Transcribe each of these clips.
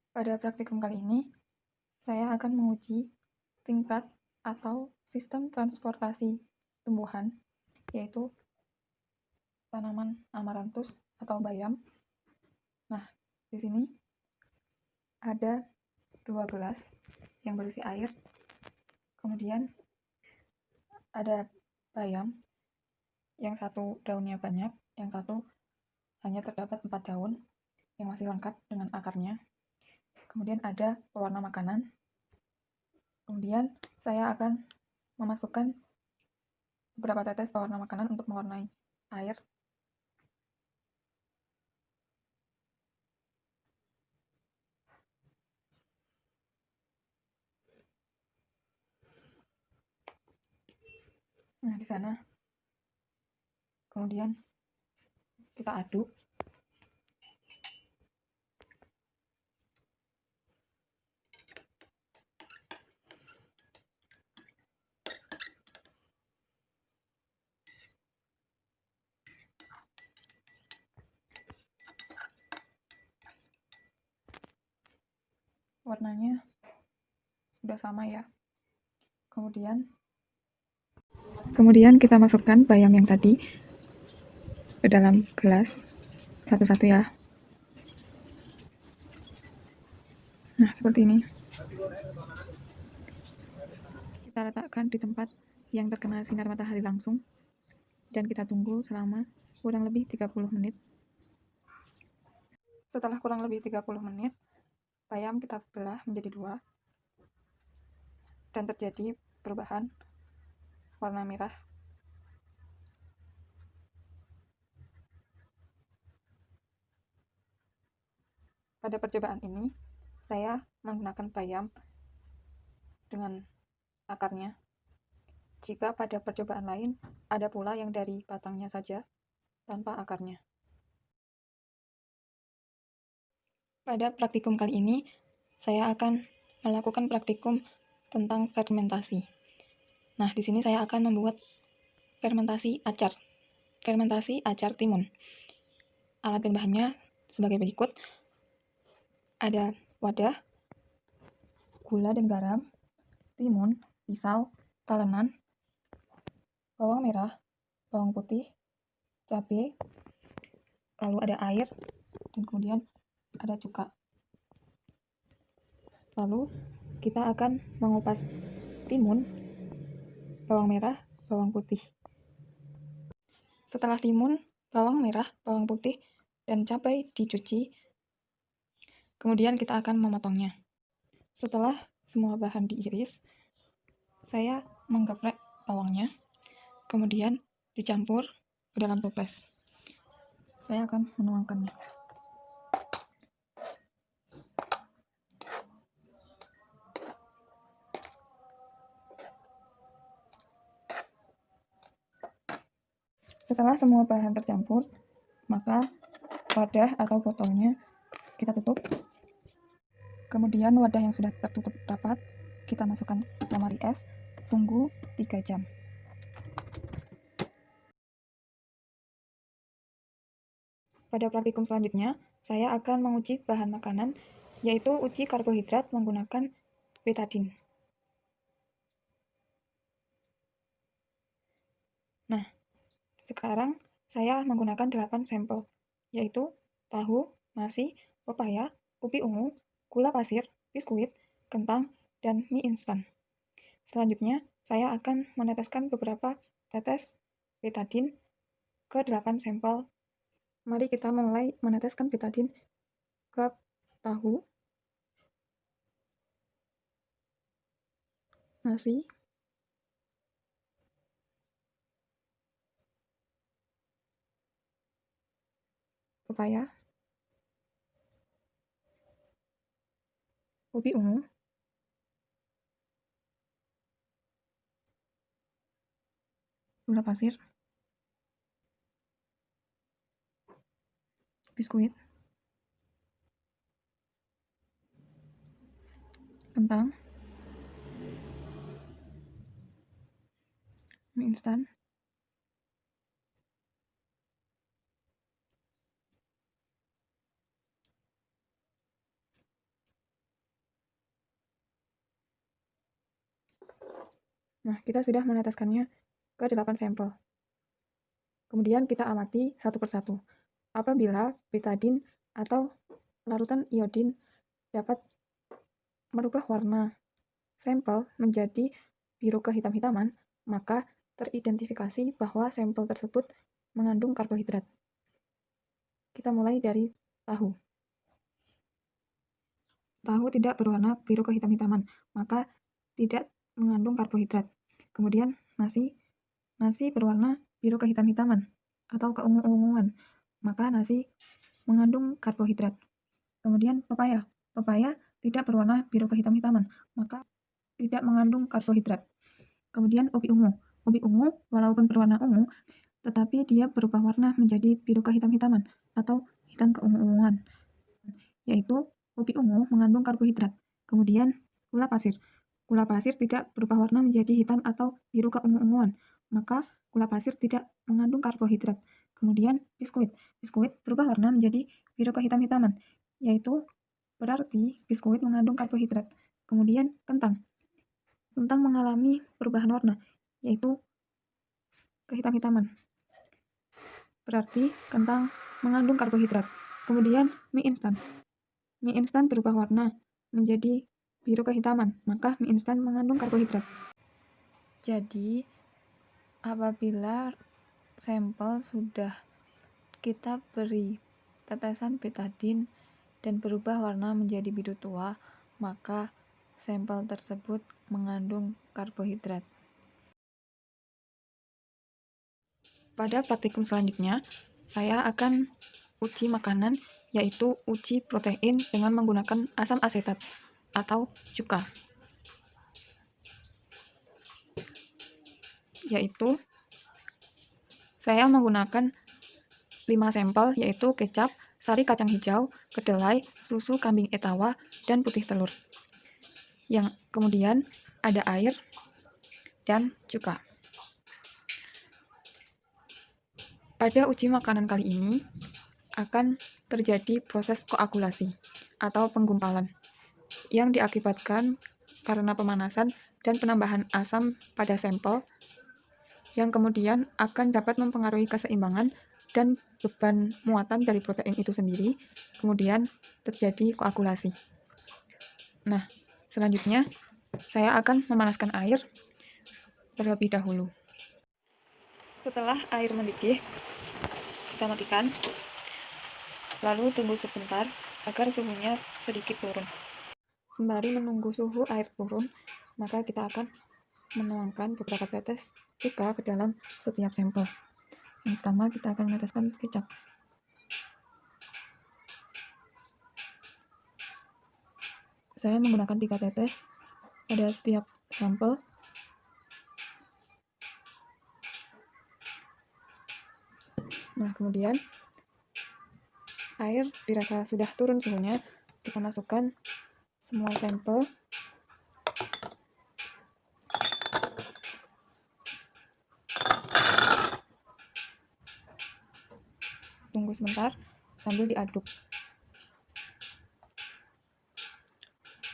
Pada praktikum kali ini, saya akan menguji tingkat atau sistem transportasi tumbuhan, yaitu tanaman amaranthus atau bayam. Nah, di sini ada 2 gelas yang berisi air, kemudian ada bayam, yang satu daunnya banyak, yang satu hanya terdapat 4 daun yang masih lengkap dengan akarnya. Kemudian ada pewarna makanan. Kemudian saya akan memasukkan beberapa tetes pewarna makanan untuk mewarnai air. Nah, di sana. Kemudian kita aduk. Warnanya sudah sama ya. Kemudian kita masukkan bayam yang tadi ke dalam gelas satu-satu ya. Nah, seperti ini. Kita letakkan di tempat yang terkena sinar matahari langsung dan kita tunggu selama kurang lebih 30 menit. Setelah kurang lebih 30 menit, bayam kita belah menjadi 2 dan terjadi perubahan warna merah. Pada percobaan ini, saya menggunakan bayam dengan akarnya. Jika pada percobaan lain, ada pula yang dari batangnya saja, tanpa akarnya. Pada praktikum kali ini, saya akan melakukan praktikum tentang fermentasi. Nah, di sini saya akan membuat fermentasi acar timun. Alat dan bahannya sebagai berikut. Ada wadah, gula dan garam, timun, pisau, talenan, bawang merah, bawang putih, cabai, lalu ada air, dan kemudian ada cuka. Lalu kita akan mengupas timun, bawang merah, bawang putih. Setelah timun, bawang merah, bawang putih, dan cabai dicuci, kemudian kita akan memotongnya. Setelah semua bahan diiris, saya menggeprek bawangnya, kemudian dicampur ke dalam toples. Saya akan menuangkannya. Setelah semua bahan tercampur, maka wadah atau botolnya kita tutup. Kemudian wadah yang sudah tertutup rapat, kita masukkan lemari es, tunggu 3 jam. Pada praktikum selanjutnya, saya akan menguji bahan makanan, yaitu uji karbohidrat menggunakan betadine. Nah, sekarang saya menggunakan 8 sampel, yaitu tahu, nasi, pepaya, ubi ungu, gula pasir, biskuit, kentang, dan mie instan. Selanjutnya, saya akan meneteskan beberapa tetes betadine ke 8 sampel. Mari kita mulai meneteskan betadine ke tahu, nasi, pepaya, ubi ungu, gula pasir, biskuit, kentang, mie instan, Nah, kita sudah meneteskannya ke 8 sampel. Kemudian kita amati satu persatu. Apabila betadin atau larutan iodin dapat merubah warna sampel menjadi biru kehitam-hitaman, maka teridentifikasi bahwa sampel tersebut mengandung karbohidrat. Kita mulai dari tahu. Tahu tidak berwarna biru kehitam-hitaman, maka tidak mengandung karbohidrat. Kemudian nasi berwarna biru kehitam-hitaman atau keungu-unguan, maka nasi mengandung karbohidrat. Kemudian pepaya tidak berwarna biru kehitam-hitaman, maka tidak mengandung karbohidrat. Kemudian ubi ungu walaupun berwarna ungu, tetapi dia berubah warna menjadi biru kehitam-hitaman atau hitam keungu-unguan, yaitu ubi ungu mengandung karbohidrat. Kemudian gula pasir tidak berubah warna menjadi hitam atau biru keungu-unguan, maka gula pasir tidak mengandung karbohidrat. Kemudian biskuit berubah warna menjadi biru kehitam-hitaman, yaitu berarti biskuit mengandung karbohidrat. Kemudian kentang mengalami perubahan warna, yaitu kehitam-hitaman, berarti kentang mengandung karbohidrat. Kemudian mie instan berubah warna menjadi biru kehitaman, maka mie instan mengandung karbohidrat. Jadi, apabila sampel sudah kita beri tetesan betadin dan berubah warna menjadi biru tua, maka sampel tersebut mengandung karbohidrat. Pada praktikum selanjutnya, saya akan uji makanan, yaitu uji protein dengan menggunakan asam asetat atau cuka. Yaitu saya menggunakan 5 sampel, yaitu kecap, sari kacang hijau, kedelai, susu kambing etawa, dan putih telur. Yang kemudian ada air dan cuka. Pada uji makanan kali ini akan terjadi proses koagulasi atau penggumpalan yang diakibatkan karena pemanasan dan penambahan asam pada sampel yang kemudian akan dapat mempengaruhi keseimbangan dan beban muatan dari protein itu sendiri, kemudian terjadi koagulasi. Nah, selanjutnya saya akan memanaskan air terlebih dahulu. Setelah air mendidih, kita matikan, lalu tunggu sebentar agar suhunya sedikit turun. Sembari menunggu suhu air turun, maka kita akan menuangkan beberapa tetes cuka ke dalam setiap sampel. Yang pertama, kita akan meneteskan kecap. Saya menggunakan 3 tetes pada setiap sampel. Nah, kemudian air dirasa sudah turun suhunya, kita masukkan semua sampel. Tunggu sebentar sambil diaduk.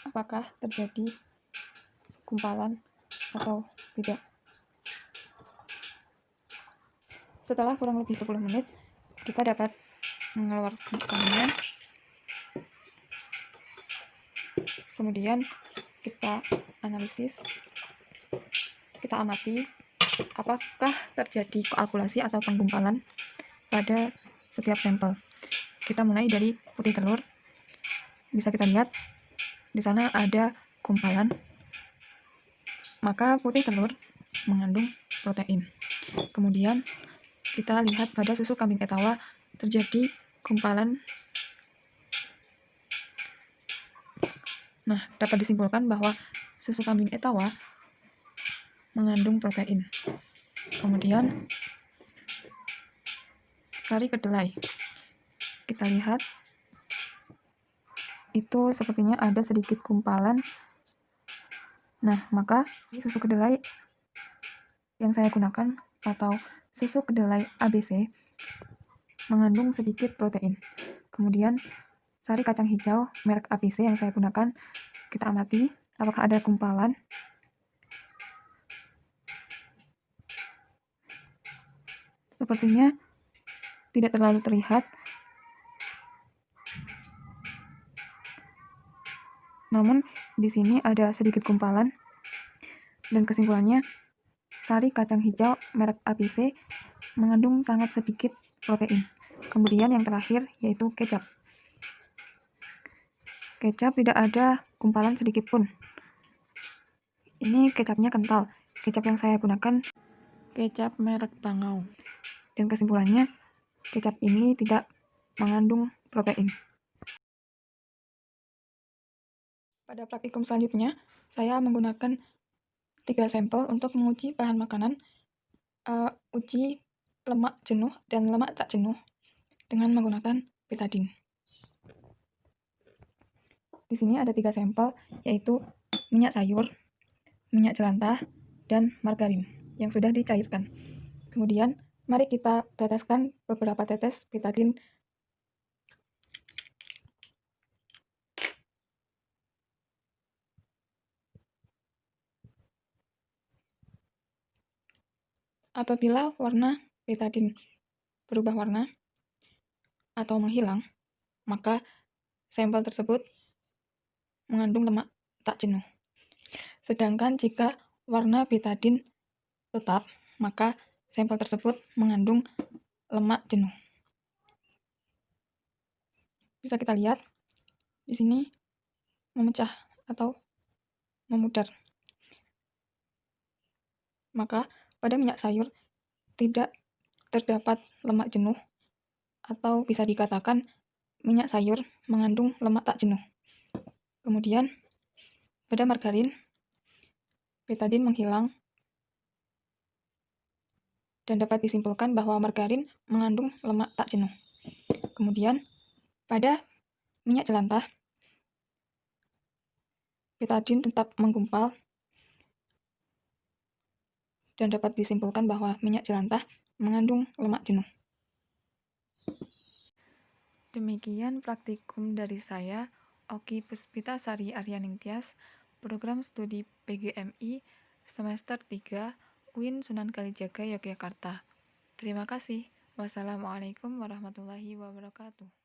Apakah terjadi gumpalan atau tidak? Setelah kurang lebih 10 menit, kita dapat mengeluarkannya. Kemudian kita analisis, kita amati apakah terjadi koagulasi atau penggumpalan pada setiap sampel. Kita mulai dari putih telur. Bisa kita lihat di sana ada gumpalan, maka putih telur mengandung protein. Kemudian kita lihat pada susu kambing etawa terjadi gumpalan. Nah, dapat disimpulkan bahwa susu kambing etawa mengandung protein. Kemudian sari kedelai, kita lihat itu sepertinya ada sedikit gumpalan. Nah, maka susu kedelai yang saya gunakan atau susu kedelai ABC mengandung sedikit protein. Kemudian sari kacang hijau merek ABC yang saya gunakan, kita amati apakah ada gumpalan. sepertinya tidak terlalu terlihat. Namun di sini ada sedikit gumpalan dan kesimpulannya sari kacang hijau merek ABC mengandung sangat sedikit protein. Kemudian yang terakhir yaitu kecap. Kecap tidak ada gumpalan sedikit pun. Ini kecapnya kental. Kecap yang saya gunakan kecap merek Bangau. Dan kesimpulannya, kecap ini tidak mengandung protein. Pada praktikum selanjutnya, saya menggunakan 3 sampel untuk menguji bahan makanan, uji lemak jenuh dan lemak tak jenuh dengan menggunakan betadine. Di sini ada 3 sampel, yaitu minyak sayur, minyak jelantah, dan margarin yang sudah dicairkan. Kemudian, mari kita teteskan beberapa tetes betadine. Apabila warna betadine berubah warna atau menghilang, maka sampel tersebut mengandung lemak tak jenuh. Sedangkan jika warna betadine tetap, maka sampel tersebut mengandung lemak jenuh. Bisa kita lihat di sini memecah atau memudar. Maka pada minyak sayur tidak terdapat lemak jenuh, atau bisa dikatakan minyak sayur mengandung lemak tak jenuh. Kemudian pada margarin betadine menghilang dan dapat disimpulkan bahwa margarin mengandung lemak tak jenuh. Kemudian pada minyak jelantah betadine tetap menggumpal dan dapat disimpulkan bahwa minyak jelantah mengandung lemak jenuh. Demikian praktikum dari saya, Oki Puspitasari Aryaningtyas, Program Studi PGMI, Semester 3, UIN Sunan Kalijaga, Yogyakarta. Terima kasih. Wassalamualaikum warahmatullahi wabarakatuh.